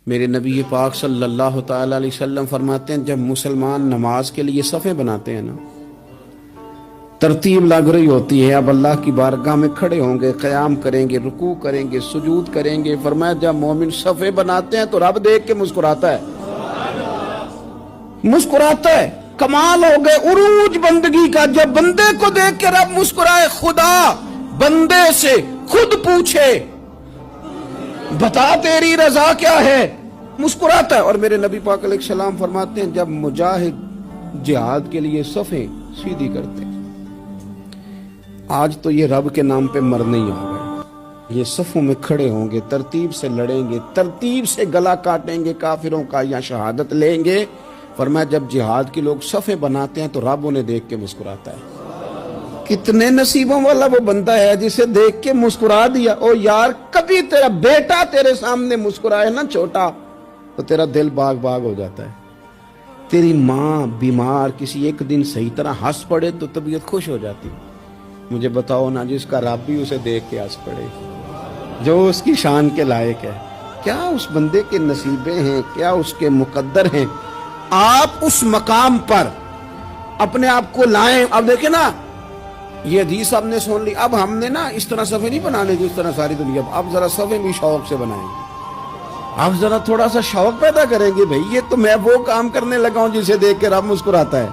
میرے نبی پاک صلی اللہ تعالی علیہ وسلم فرماتے ہیں جب مسلمان نماز کے لیے صفیں بناتے ہیں نا، ترتیب لگ رہی ہوتی ہے، اب اللہ کی بارگاہ میں کھڑے ہوں گے، قیام کریں گے، رکوع کریں گے، سجود کریں گے، فرمایا جب مومن صفیں بناتے ہیں تو رب دیکھ کے مسکراتا ہے، مسکراتا ہے۔ کمال ہو گئے عروج بندگی کا، جب بندے کو دیکھ کے رب مسکرائے۔ خدا بندے سے خود پوچھے بتا تیری رضا کیا ہے، مسکراتا ہے۔ اور میرے نبی پاک علیہ السلام فرماتے ہیں جب مجاہد جہاد کے لیے صفیں سیدھی کرتے ہیں، آج تو یہ رب کے نام پہ مرنے ہی ہو گئے، یہ صفوں میں کھڑے ہوں گے، ترتیب سے لڑیں گے، ترتیب سے گلا کاٹیں گے کافروں کا یا شہادت لیں گے۔ فرمایا جب جہاد کے لوگ صفیں بناتے ہیں تو رب انہیں دیکھ کے مسکراتا ہے۔ کتنے نصیبوں والا وہ بندہ ہے جسے دیکھ کے مسکرا دیا۔ او یار کبھی تیرا بیٹا تیرے سامنے مسکرائے نا چھوٹا تو تیرا دل باغ باغ ہو جاتا ہے۔ تیری ماں بیمار کسی ایک دن صحیح طرح ہنس پڑے تو طبیعت خوش ہو جاتی۔ مجھے بتاؤ نا جس کا رب بھی اسے دیکھ کے ہنس پڑے، جو اس کی شان کے لائق ہے، کیا اس بندے کے نصیبے ہیں، کیا اس کے مقدر ہیں۔ آپ اس مقام پر اپنے آپ کو لائیں۔ اب دیکھیں نا یہ حدیث آپ نے سن لی، اب ہم نے نا اس طرح صفیں نہیں بنانے جس طرح ساری دنیا، اب ذرا صفیں بھی شوق سے بنائیں گے، اب ذرا تھوڑا سا شوق پیدا کریں گے۔ بھئی یہ تو میں وہ کام کرنے لگا ہوں جسے دیکھ کے رب مسکراتا ہے۔